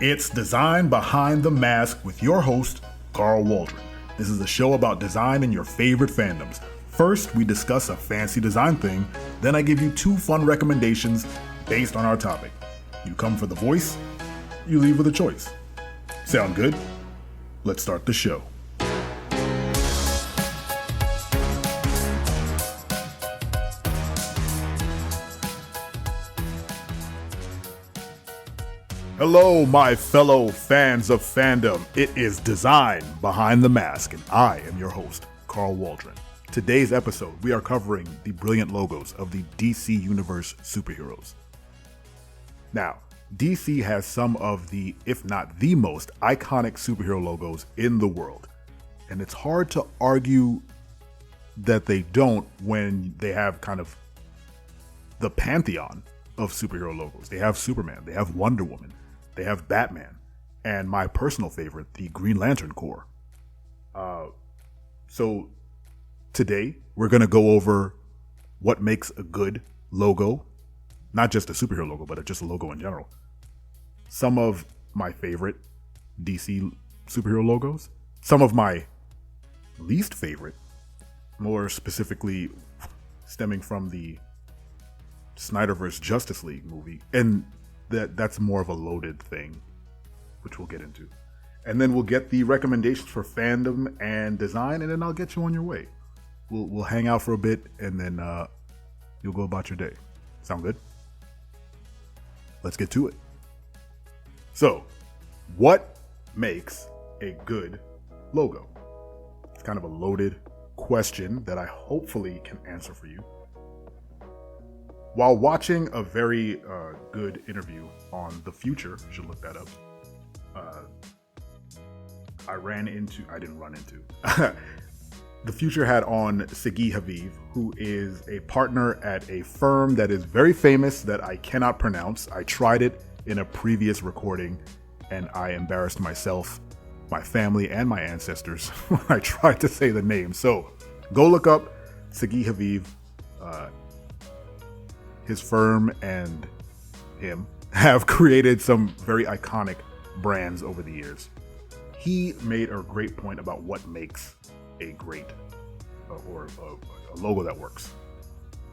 It's Design Behind the Mask with your host, Carl Waldron. This is a show about design and your favorite fandoms. First, we discuss a fancy design thing, then I give you 2 fun recommendations based on our topic. You come for the voice, you leave with a choice. Sound good? Let's start the show. Hello, my fellow fans of fandom. It is Design Behind the Mask, and I am your host, Carl Waldron. Today's episode, we are covering the brilliant logos of the DC Universe superheroes. Now, DC has some of the, if not the most, iconic superhero logos in the world. And it's hard to argue that they don't when they have kind of the pantheon of superhero logos. They have Superman, they have Wonder Woman, they have Batman, and my personal favorite, the Green Lantern Corps. So today, we're going to go over what makes a good logo, not just a superhero logo, but just a logo in general. Some of my favorite DC superhero logos, some of my least favorite, more specifically stemming from the Snyderverse Justice League movie, and that's more of a loaded thing, which we'll get into. And then we'll get the recommendations for fandom and design, and then I'll get you on your way. We'll hang out for a bit, and then you'll go about your day. Sound good? Let's get to it. So, what makes a good logo? It's kind of a loaded question that I hopefully can answer for you. While watching a very good interview on The Future, you should look that up, I didn't run into. The Future had on Sagi Haviv, who is a partner at a firm that is very famous that I cannot pronounce. I tried it in a previous recording, and I embarrassed myself, my family, and my ancestors when I tried to say the name. So go look up Sagi Haviv. His firm and him have created some very iconic brands over the years. He made a great point about what makes a great or a logo that works.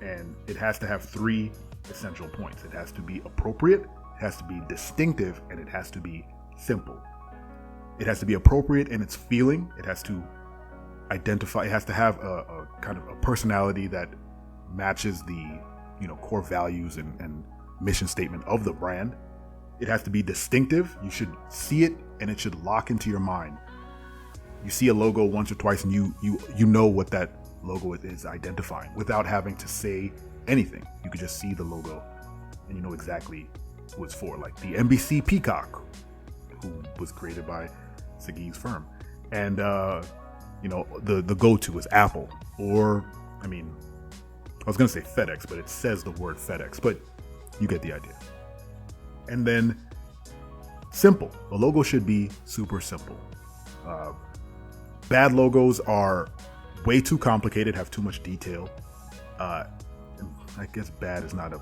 And it has to have 3 essential points. It has to be appropriate, it has to be distinctive, and it has to be simple. It has to be appropriate in its feeling. It has to identify, it has to have a kind of a personality that matches the core values and mission statement of the brand. It has to be distinctive. You should see it and it should lock into your mind. You see a logo once or twice and you know what that logo is identifying without having to say anything. You could just see the logo and you know exactly who it's for. Like the NBC Peacock, who was created by Sagi's firm. And the go-to is Apple, or I was going to say FedEx, but it says the word FedEx, but you get the idea. And then simple. The logo should be super simple. Bad logos are way too complicated, have too much detail. I guess bad is not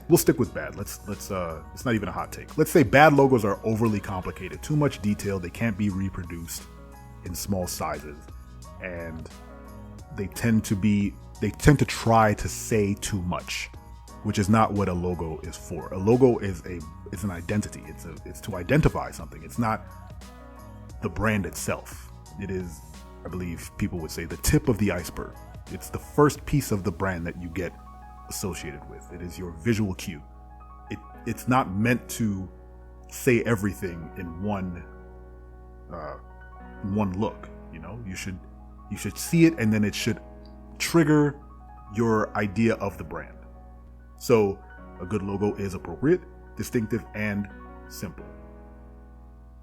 we'll stick with bad. Let's it's not even a hot take. Let's say bad logos are overly complicated, too much detail, they can't be reproduced in small sizes, and they tend to try to say too much, which is not what a logo is for. A logo is an identity. It's to identify something. It's not the brand itself. It is, I believe people would say, the tip of the iceberg. It's the first piece of the brand that you get associated with. It is your visual cue. It's not meant to say everything in one look. You should see it, and then it should trigger your idea of the brand. So a good logo is appropriate, distinctive, and simple.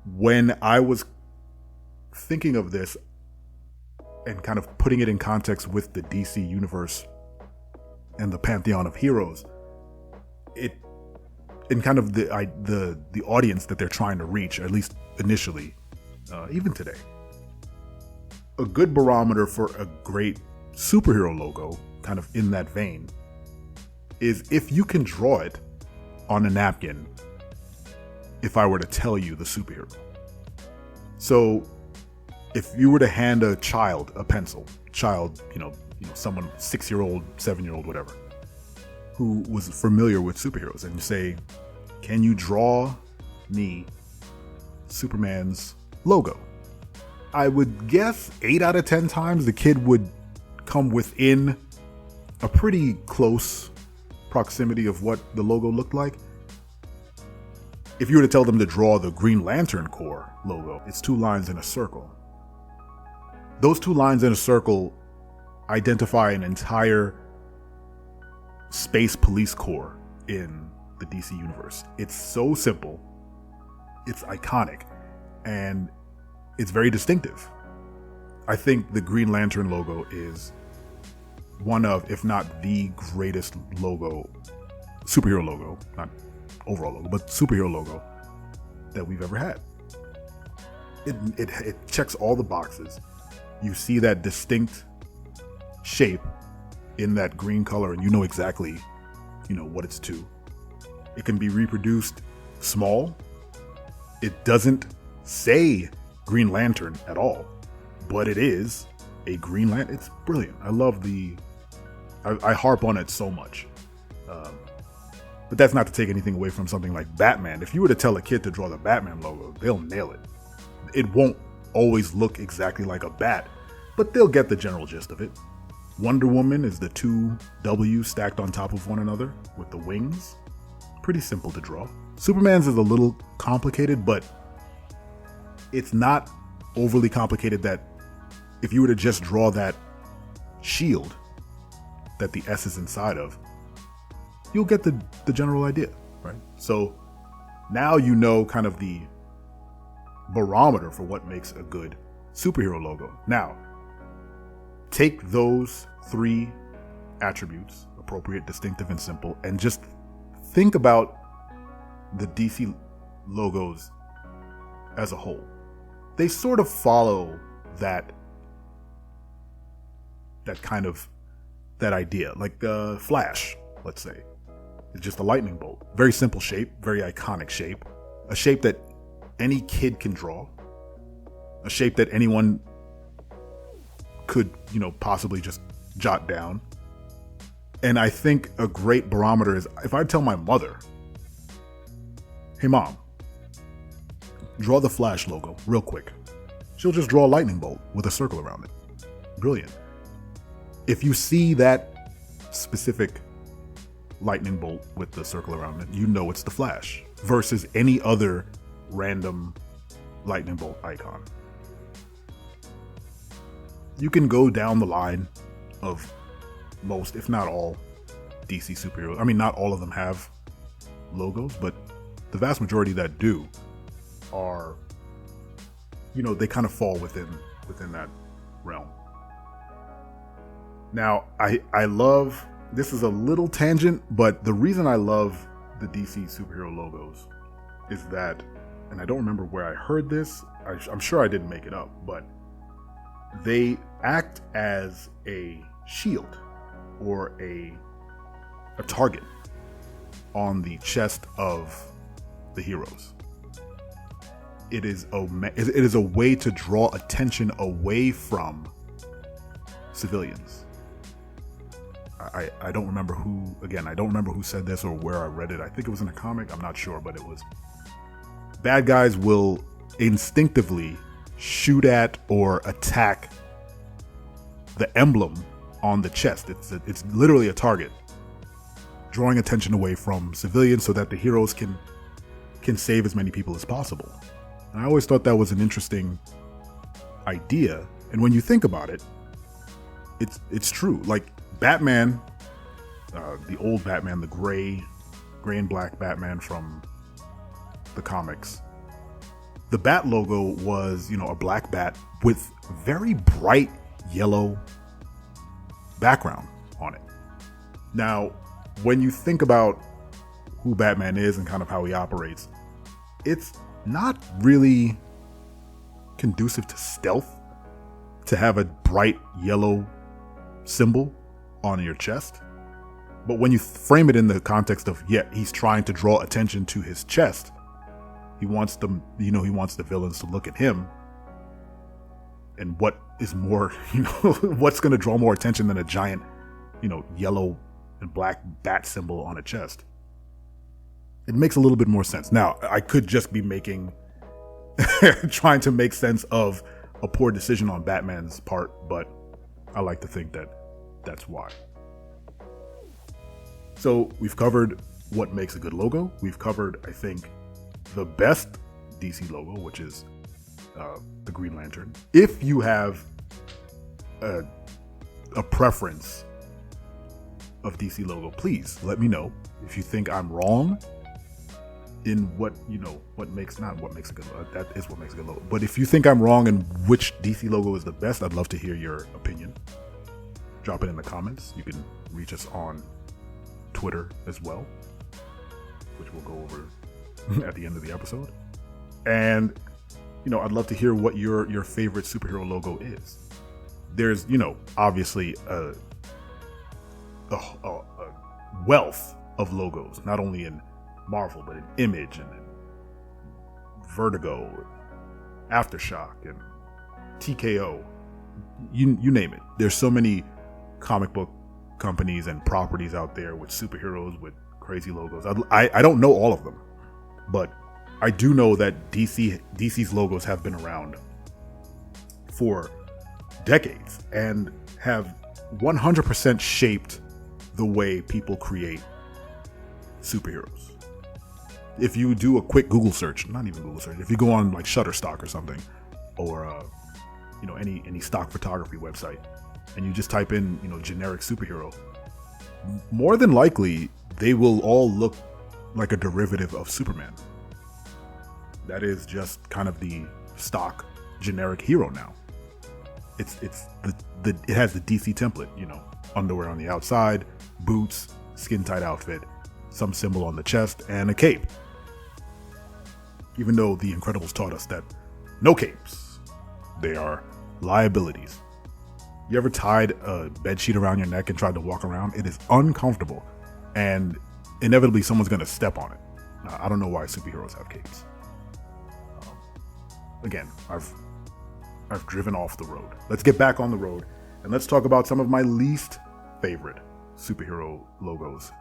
When I was thinking of this and kind of putting it in context with the DC universe and the pantheon of heroes, in kind of the audience that they're trying to reach, at least initially, even today, a good barometer for a great superhero logo, kind of in that vein, is if you can draw it on a napkin if I were to tell you the superhero. So if you were to hand a child a pencil, someone 6-year-old, 7-year-old, whatever, who was familiar with superheroes, and you say, can you draw me Superman's logo? I would guess 8 out of 10 times the kid would come within a pretty close proximity of what the logo looked like. If you were to tell them to draw the Green Lantern Corps logo, it's 2 lines in a circle. Those 2 lines in a circle identify an entire space police corps in the DC universe. It's so simple, it's iconic, and it's very distinctive. I think the Green Lantern logo is one of, if not the greatest logo, superhero logo, not overall logo, but superhero logo that we've ever had. It checks all the boxes. You see that distinct shape in that green color, and you know exactly, what it's to. It can be reproduced small. It doesn't say Green Lantern at all, but it is a Green Lantern. It's brilliant. I love I harp on it so much. But that's not to take anything away from something like Batman. If you were to tell a kid to draw the Batman logo, they'll nail it. It won't always look exactly like a bat, but they'll get the general gist of it. Wonder Woman is the 2 W's stacked on top of one another with the wings. Pretty simple to draw. Superman's is a little complicated, but it's not overly complicated that if you were to just draw that shield that the S is inside of, you'll get the general idea, right? So now you know kind of the barometer for what makes a good superhero logo. Now, take those 3 attributes, appropriate, distinctive, and simple, and just think about the DC logos as a whole. They sort of follow that idea, like the Flash, let's say. It's just a lightning bolt. Very simple shape, very iconic shape. A shape that any kid can draw. A shape that anyone could, possibly just jot down. And I think a great barometer is if I tell my mother, hey mom, draw the Flash logo real quick. She'll just draw a lightning bolt with a circle around it. Brilliant. If you see that specific lightning bolt with the circle around it, you know it's the Flash versus any other random lightning bolt icon. You can go down the line of most, if not all, DC superheroes. I mean, not all of them have logos, but the vast majority that do are, they kind of fall within that realm. Now, I love, this is a little tangent, but the reason I love the DC superhero logos is that, and I don't remember where I heard this, I'm sure I didn't make it up, but they act as a shield or a target on the chest of the heroes. It is a way to draw attention away from civilians. I don't remember who said this or where I read it. I think it was in a comic, I'm not sure, but it was bad guys will instinctively shoot at or attack the emblem on the chest. It's literally a target, drawing attention away from civilians so that the heroes can save as many people as possible. And I always thought that was an interesting idea. And when you think about it, it's true. Like Batman, the old Batman, the gray and black Batman from the comics, the bat logo was, a black bat with very bright yellow background on it. Now, when you think about who Batman is and kind of how he operates, it's not really conducive to stealth to have a bright yellow symbol on your chest. But when you frame it in the context of, he's trying to draw attention to his chest, He wants them, he wants the villains to look at him. And what is more, what's going to draw more attention than a giant, yellow and black bat symbol on a chest? It makes a little bit more sense. Now, I could just be trying to make sense of a poor decision on Batman's part, but I like to think that that's why. So we've covered what makes a good logo. We've covered, I think, the best DC logo, which is the Green Lantern. If you have a preference of DC logo, please let me know. If you think I'm wrong in what makes a good logo, that is what makes a good logo. But if you think I'm wrong in which DC logo is the best, I'd love to hear your opinion. Drop it in the comments. You can reach us on Twitter as well, which we'll go over at the end of the episode. And I'd love to hear what your favorite superhero logo is. There's obviously a wealth of logos, not only in Marvel but in Image and in Vertigo, Aftershock, and TKO. You name it. There's so many comic book companies and properties out there with superheroes with crazy logos. I don't know all of them, but I do know that DC's logos have been around for decades and have 100% shaped the way people create superheroes. If you do a quick Google search, not even Google search, if you go on like Shutterstock or something, or any stock photography website, and you just type in generic superhero, more than likely they will all look like a derivative of Superman. That is just kind of the stock generic hero now. It has the DC template, underwear on the outside, boots, skin tight outfit, some symbol on the chest, and a cape. Even though the Incredibles taught us that no capes, they are liabilities. You ever tied a bedsheet around your neck and tried to walk around? It is uncomfortable, and inevitably someone's going to step on it. I don't know why superheroes have capes. Again, I've driven off the road. Let's get back on the road, and let's talk about some of my least favorite superhero logos,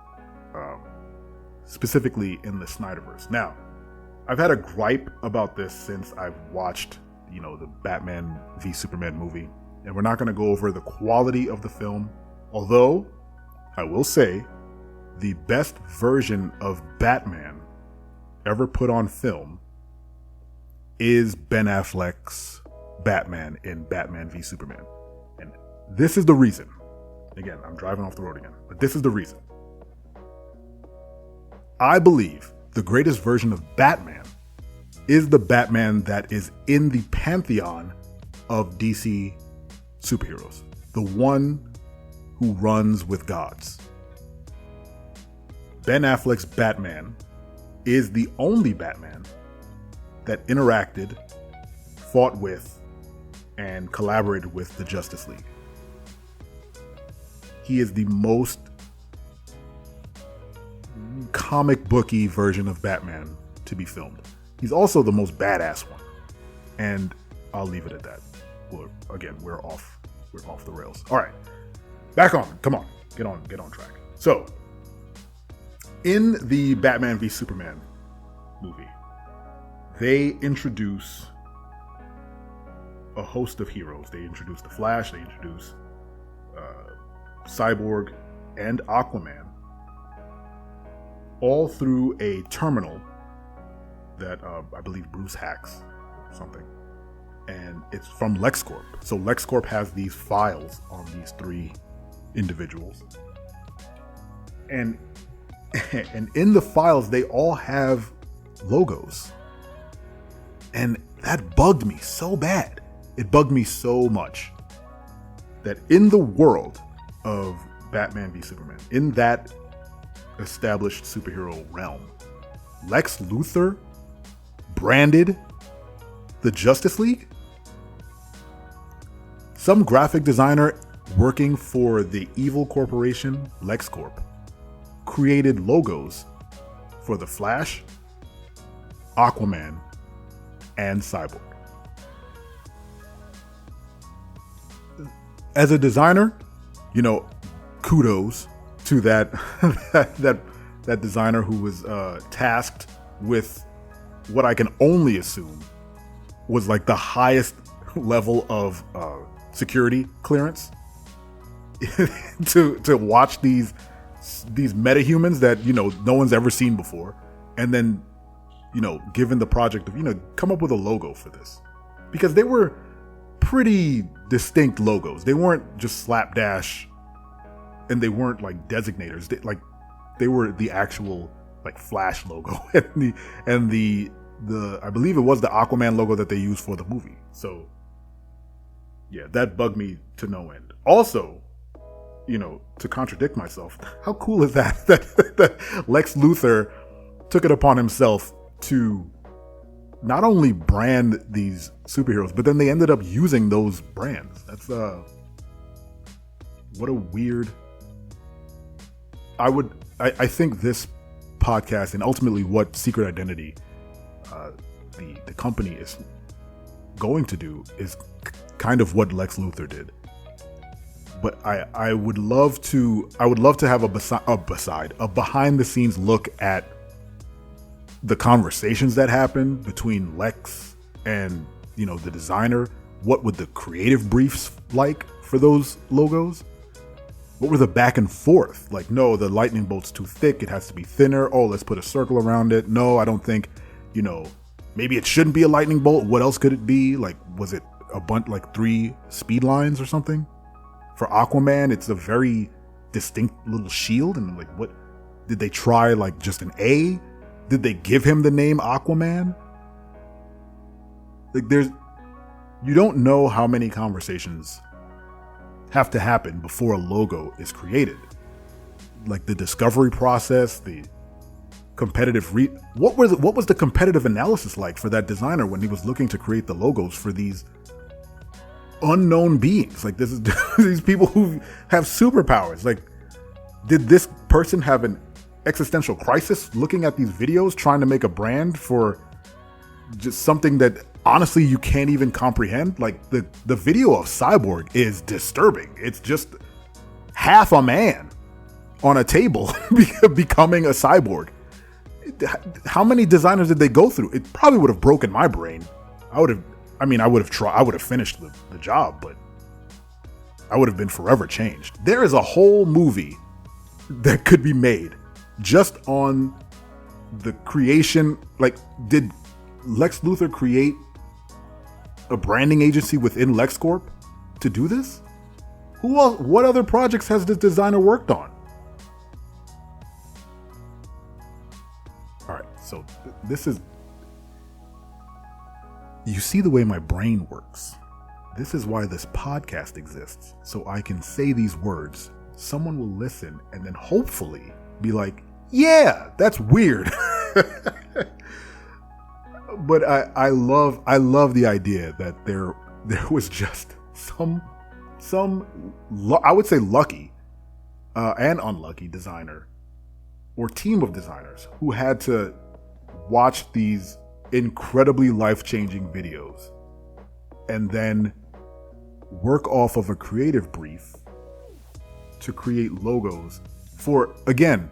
specifically in the Snyderverse. Now, I've had a gripe about this since I've watched, the Batman v Superman movie, and we're not going to go over the quality of the film, although I will say the best version of Batman ever put on film is Ben Affleck's Batman in Batman v Superman. And this is the reason. Again, I'm driving off the road again, but this is the reason. I believe the greatest version of Batman is the Batman that is in the pantheon of DC superheroes. The one who runs with gods. Ben Affleck's Batman is the only Batman that interacted, fought with, and collaborated with the Justice League. He is the most comic booky version of Batman to be filmed. He's also the most badass one. And I'll leave it at that. Again, we're off the rails. All right. Back on. Come on. Get on track. So, in the Batman v Superman movie, they introduce a host of heroes. They introduce the Flash, they introduce Cyborg and Aquaman, all through a terminal that I believe Bruce hacks or something. And it's from LexCorp. So LexCorp has these files on these three individuals. And in the files, they all have logos. And that bugged me so bad. It bugged me so much that in the world of Batman v Superman, in that established superhero realm, Lex Luthor branded the Justice League? Some graphic designer working for the evil corporation, LexCorp, created logos for the Flash, Aquaman, and Cyborg. As a designer, kudos to that that designer who was tasked with what I can only assume was like the highest level of security clearance to watch these metahumans that no one's ever seen before, and then given the project of come up with a logo for this, because they were pretty distinct logos. They weren't just slapdash, and they weren't like designators. They were the actual like Flash logo and the I believe it was the Aquaman logo that they used for the movie. So yeah, that bugged me to no end. Also, to contradict myself, how cool is that Lex Luthor took it upon himself to not only brand these superheroes, but then they ended up using those brands. That's what a weird. I think this podcast and ultimately what Secret Identity, the company is going to do, is kind of what Lex Luthor did. But I would love to have a behind the scenes look at the conversations that happened between Lex and the designer. What would the creative briefs like for those logos? What were the back and forth? Like, no, the lightning bolt's too thick, it has to be thinner. Oh, let's put a circle around it. No, I don't think, maybe it shouldn't be a lightning bolt. What else could it be? Like, was it a bunch, like 3 speed lines or something? For Aquaman, it's a very distinct little shield. And like, what did they try? Like just an A? Did they give him the name Aquaman? Like, you don't know how many conversations have to happen before a logo is created. Like the discovery process, the competitive what was the competitive analysis like for that designer when he was looking to create the logos for these unknown beings? Like, this is these people who have superpowers. Like, did this person have an existential crisis looking at these videos trying to make a brand for just something that honestly you can't even comprehend? Like, the video of Cyborg is disturbing. It's just half a man on a table becoming a cyborg. How many designers did they go through? It probably would have broken my brain. I would have finished the job, but I would have been forever changed. There is a whole movie that could be made just on the creation. Like, did Lex Luthor create a branding agency within LexCorp to do this? Who else? What other projects has this designer worked on? All right, so this is. You see the way my brain works. This is why this podcast exists, so I can say these words. Someone will listen and then hopefully be like, yeah, that's weird. But I love the idea that there was just some I would say lucky and unlucky designer or team of designers who had to watch these incredibly life-changing videos and then work off of a creative brief to create logos for, again,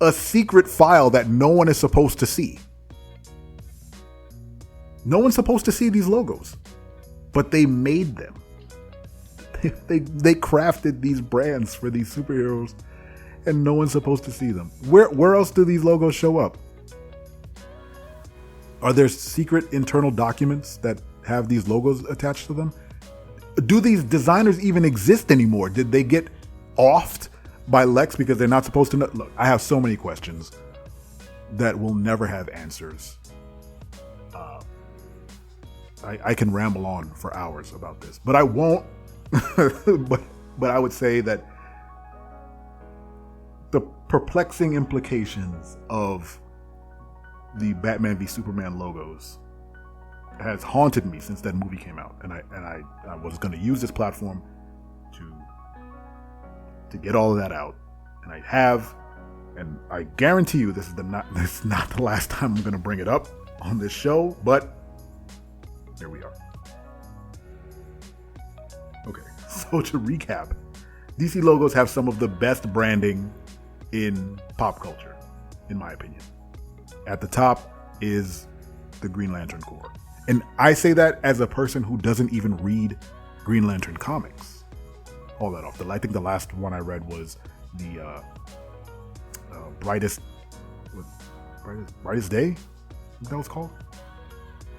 a secret file that no one is supposed to see. No one's supposed to see these logos, but they made them. They crafted these brands for these superheroes, and no one's supposed to see them. Where else do these logos show up? Are there secret internal documents that have these logos attached to them? Do these designers even exist anymore? Did they get offed by Lex because they're not supposed to know? Look, I have so many questions that will never have answers. I can ramble on for hours about this, but I won't. but I would say that the perplexing implications of the Batman v Superman logos has haunted me since that movie came out, and I was going to use this platform to get all of that out, and I have, and I guarantee you this is not the last time I'm going to bring it up. on this show, but here we are. Okay, so to recap, DC logos have some of the best branding in pop culture, in my opinion. At the top is the Green Lantern Corps. And I say that as a person who doesn't even read Green Lantern comics. All that off. I think the last one I read was the Brightest Day? What that was called?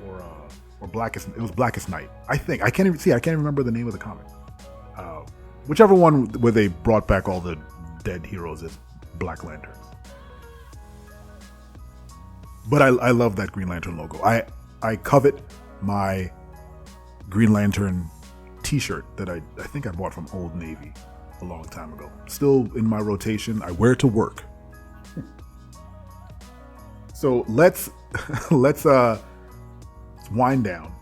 Or Blackest. It was Blackest Night. I think. I can't even remember the name of the comic. Whichever one where they brought back all the dead heroes as Black Lanterns. But I love that Green Lantern logo. I covet my Green Lantern t-shirt that I think I bought from Old Navy a long time ago. Still in my rotation. I wear it to work. So let's wind down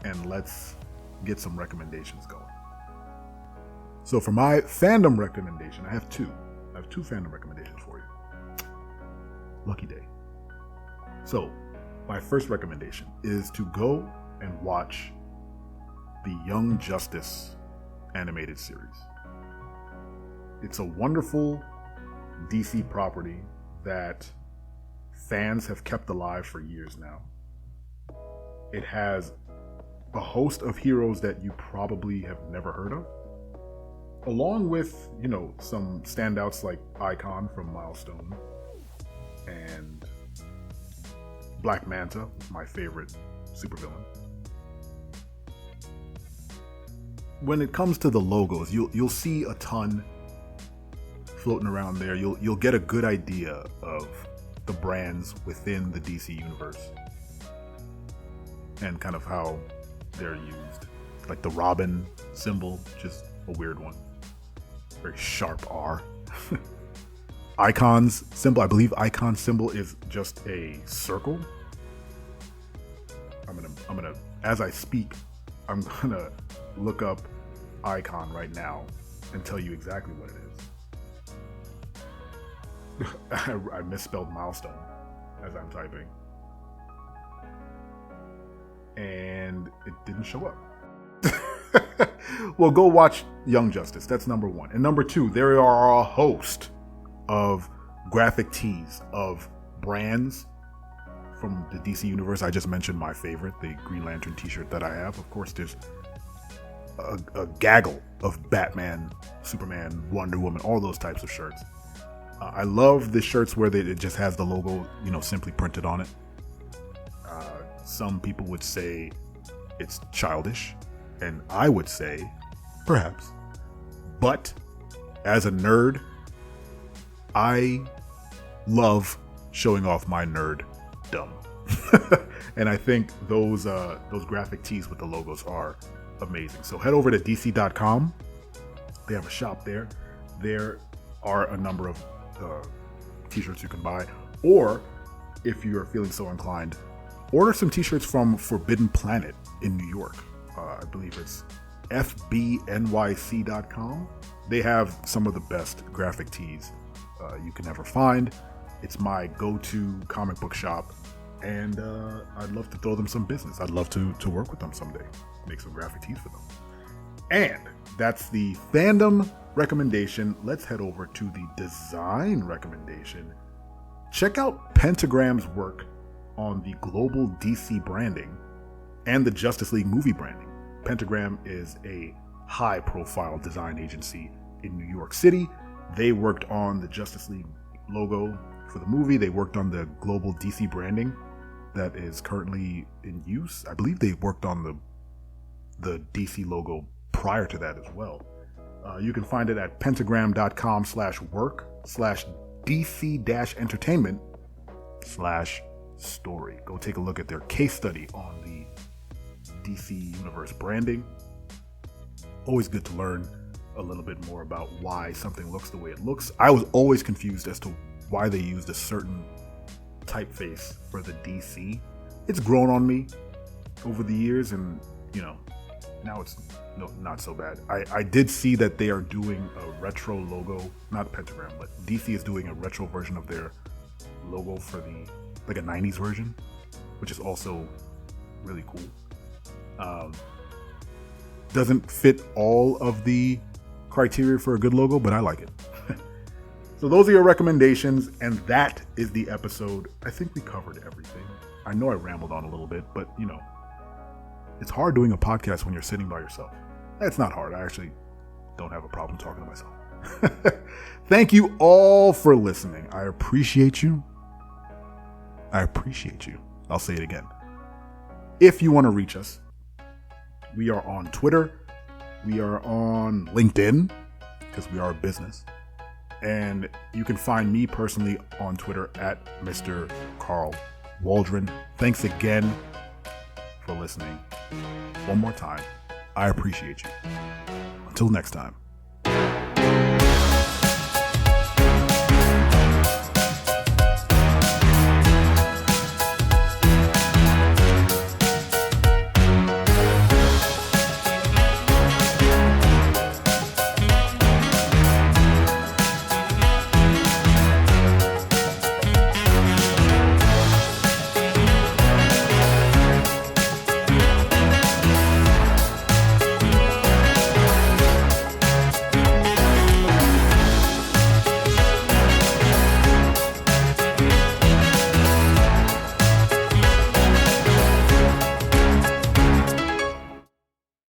and let's get some recommendations going. So for my fandom recommendation, I have two. I have two fandom recommendations for you. Lucky day. So my first recommendation is to go and watch the Young Justice animated series. It's a wonderful DC property that fans have kept alive for years now. It has a host of heroes that you probably have never heard of, along with, some standouts like Icon from Milestone and Black Manta, my favorite supervillain. When it comes to the logos, you'll see a ton floating around there. You'll get a good idea of the brands within the DC universe and kind of how they're used. Like the Robin symbol, just a weird one. Very sharp R. Icon's symbol, I believe Icon's symbol is just a circle. I'm gonna as I speak, I'm gonna look up Icon right now and tell you exactly what it is. I misspelled Milestone as I'm typing. And it didn't show up. Well, go watch Young Justice. That's number one. And number two, there are a host of graphic tees of brands from the DC universe. I just mentioned my favorite, the Green Lantern t-shirt that I have. Of course, there's a gaggle of Batman, Superman, Wonder Woman, all those types of shirts. I love the shirts where it just has the logo, simply printed on it. Some people would say it's childish, and I would say perhaps. But as a nerd, I love showing off my nerddom. And I think those graphic tees with the logos are amazing. So head over to dc.com. They have a shop there. There are a number of t-shirts you can buy. Or if you are feeling so inclined, order some t-shirts from Forbidden Planet in New York. I believe it's fbnyc.com. They have some of the best graphic tees you can ever find. It's my go-to comic book shop, and I'd love to throw them some business. I'd love to work with them someday, make some graphic tees for them. And that's the fandom recommendation. Let's head over to the design recommendation. Check out Pentagram's work on the global DC branding and the Justice League movie branding. Pentagram is a high-profile design agency in New York City. They worked on the Justice League logo for the movie. They worked on the global DC branding that is currently in use. I believe they worked on the DC logo prior to that as well. You can find it at pentagram.com/work/DC-entertainment/story. Go take a look at their case study on the DC Universe branding. Always good to learn a little bit more about why something looks the way it looks. I was always confused as to why they used a certain typeface for the DC. It's grown on me over the years, and now it's not so bad. I did see that they are doing a retro logo, not Pentagram, but DC is doing a retro version of their logo for like a 90s version. which is also really cool. Doesn't fit all of the criteria for a good logo, but I like it. So those are your recommendations, and that is the episode. I think we covered everything. I know I rambled on a little bit, but it's hard doing a podcast when you're sitting by yourself. It's not hard. I actually don't have a problem talking to myself. Thank you all for listening. I appreciate you. I'll say it again. If you want to reach us, we are on Twitter. We are on LinkedIn, because we are a business. And you can find me personally on Twitter at Mr. Carl Waldron. Thanks again for listening. One more time, I appreciate you. Until next time.